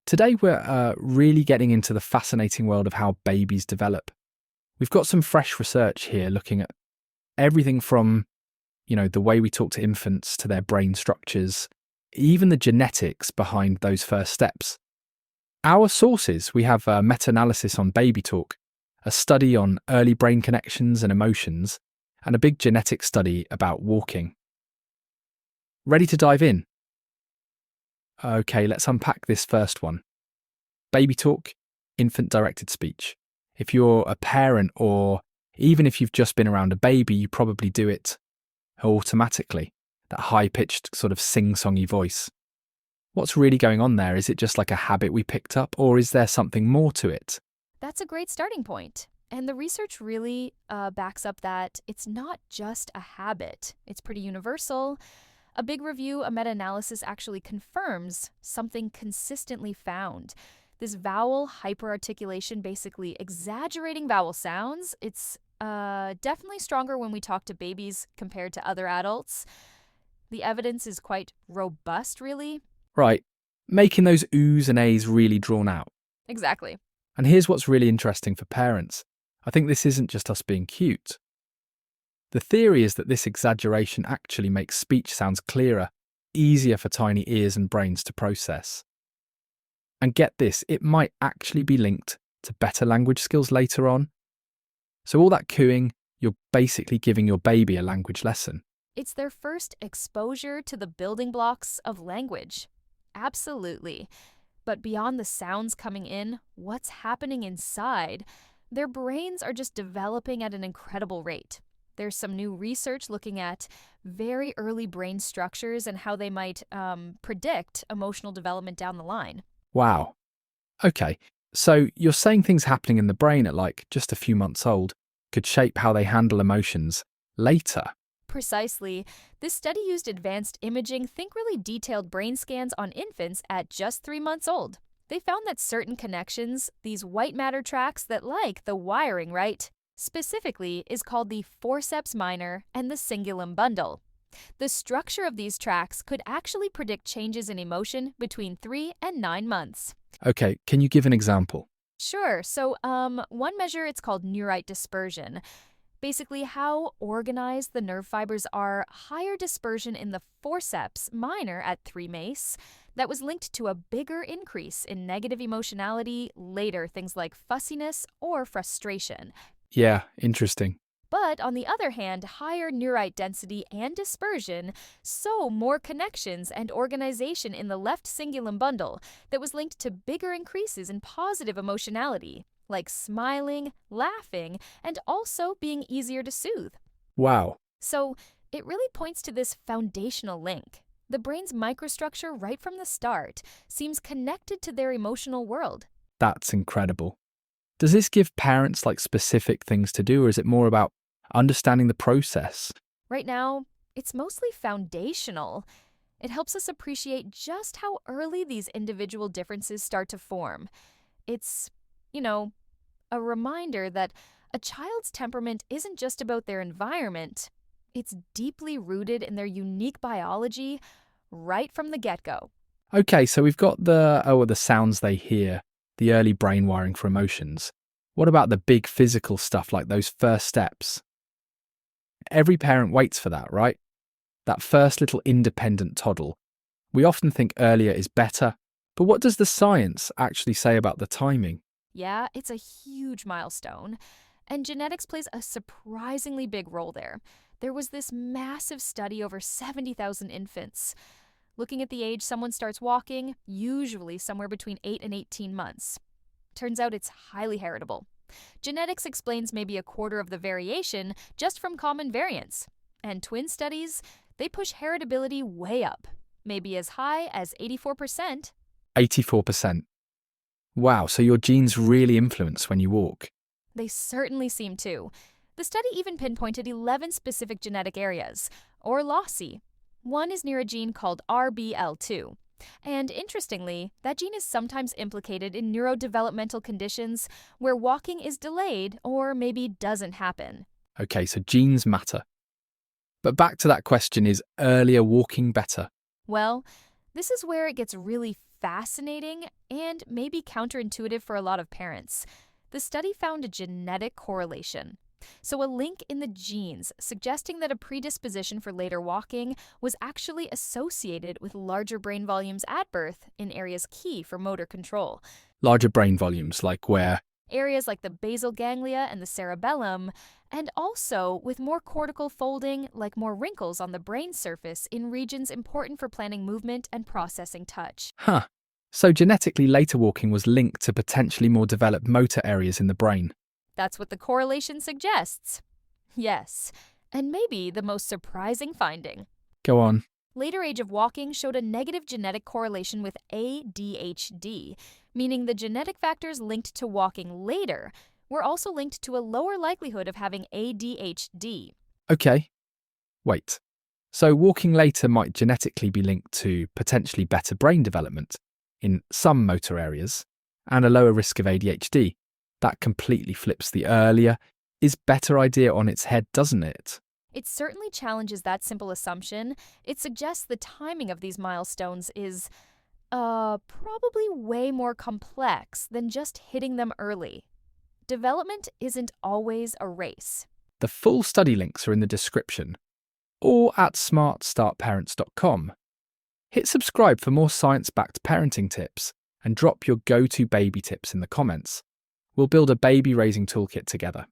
Today, we're really getting into the fascinating world of how babies develop. We've got some fresh research here looking at everything from, the way we talk to infants to their brain structures, even the genetics behind those first steps. Our sources, we have a meta-analysis on baby talk, a study on early brain connections and emotions, and a big genetic study about walking. Ready to dive in? Okay, let's unpack this first one. Baby talk, infant-directed speech. If you're a parent or even if you've just been around a baby, you probably do it automatically, that high-pitched sort of sing-songy voice. What's really going on there? Is it just like a habit we picked up, or is there something more to it? That's a great starting point. And the research really backs up that it's not just a habit. It's pretty universal. A big review, a meta-analysis actually confirms something consistently found. This vowel hyperarticulation, basically exaggerating vowel sounds, it's definitely stronger when we talk to babies compared to other adults. The evidence is quite robust, really. Right, making those oohs and ahs really drawn out. Exactly. And here's what's really interesting for parents. I think this isn't just us being cute. The theory is that this exaggeration actually makes speech sounds clearer, easier for tiny ears and brains to process. And get this, it might actually be linked to better language skills later on. So all that cooing, you're basically giving your baby a language lesson. It's their first exposure to the building blocks of language. Absolutely. But beyond the sounds coming in, what's happening inside? Their brains are just developing at an incredible rate. There's some new research looking at very early brain structures and how they might predict emotional development down the line. Wow. Okay, so you're saying things happening in the brain at just a few months old could shape how they handle emotions later. Precisely. This study used advanced imaging, think really detailed brain scans on infants at just 3 months old. They found that certain connections, these white matter tracts that like the wiring, right, specifically is called the forceps minor and the cingulum bundle. The structure of these tracts could actually predict changes in emotion between 3 and 9 months. Okay, can you give an example? Sure. So, one measure, it's called neurite dispersion. Basically, how organized the nerve fibers are, higher dispersion in the forceps minor at 3 mace. That was linked to a bigger increase in negative emotionality later, things like fussiness or frustration. Yeah, interesting. But on the other hand, higher neurite density and dispersion, so more connections and organization in the left cingulum bundle that was linked to bigger increases in positive emotionality, like smiling, laughing, and also being easier to soothe. Wow. So it really points to this foundational link. The brain's microstructure right from the start seems connected to their emotional world. That's incredible. Does this give parents specific things to do, or is it more about understanding the process? Right now, it's mostly foundational. It helps us appreciate just how early these individual differences start to form. It's, a reminder that a child's temperament isn't just about their environment. It's deeply rooted in their unique biology right from the get-go. Okay, so we've got the sounds they hear, the early brain wiring for emotions. What about the big physical stuff like those first steps? Every parent waits for that, right? That first little independent toddle. We often think earlier is better, but what does the science actually say about the timing? Yeah, it's a huge milestone. And genetics plays a surprisingly big role there. There was this massive study over 70,000 infants. Looking at the age someone starts walking, usually somewhere between 8 and 18 months. Turns out it's highly heritable. Genetics explains maybe a quarter of the variation just from common variants. And twin studies, they push heritability way up, maybe as high as 84%. 84%. Wow, so your genes really influence when you walk. They certainly seem to. The study even pinpointed 11 specific genetic areas, or loci. One is near a gene called RBL2. And interestingly, that gene is sometimes implicated in neurodevelopmental conditions where walking is delayed or maybe doesn't happen. Okay, so genes matter. But back to that question, is earlier walking better? Well, this is where it gets really fascinating and maybe counterintuitive for a lot of parents. The study found a genetic correlation. So, a link in the genes suggesting that a predisposition for later walking was actually associated with larger brain volumes at birth in areas key for motor control. Larger brain volumes, like where? Areas like the basal ganglia and the cerebellum, and also with more cortical folding, like more wrinkles on the brain surface in regions important for planning movement and processing touch. Huh. So genetically later walking was linked to potentially more developed motor areas in the brain. That's what the correlation suggests. Yes, and maybe the most surprising finding. Go on. Later age of walking showed a negative genetic correlation with ADHD, meaning the genetic factors linked to walking later were also linked to a lower likelihood of having ADHD. Okay. Wait. So walking later might genetically be linked to potentially better brain development in some motor areas and a lower risk of ADHD. That completely flips the earlier is better idea on its head, doesn't it? It certainly challenges that simple assumption. It suggests the timing of these milestones is, probably way more complex than just hitting them early. Development isn't always a race. The full study links are in the description or at smartstartparents.com. Hit subscribe for more science-backed parenting tips and drop your go-to baby tips in the comments. We'll build a baby raising toolkit together.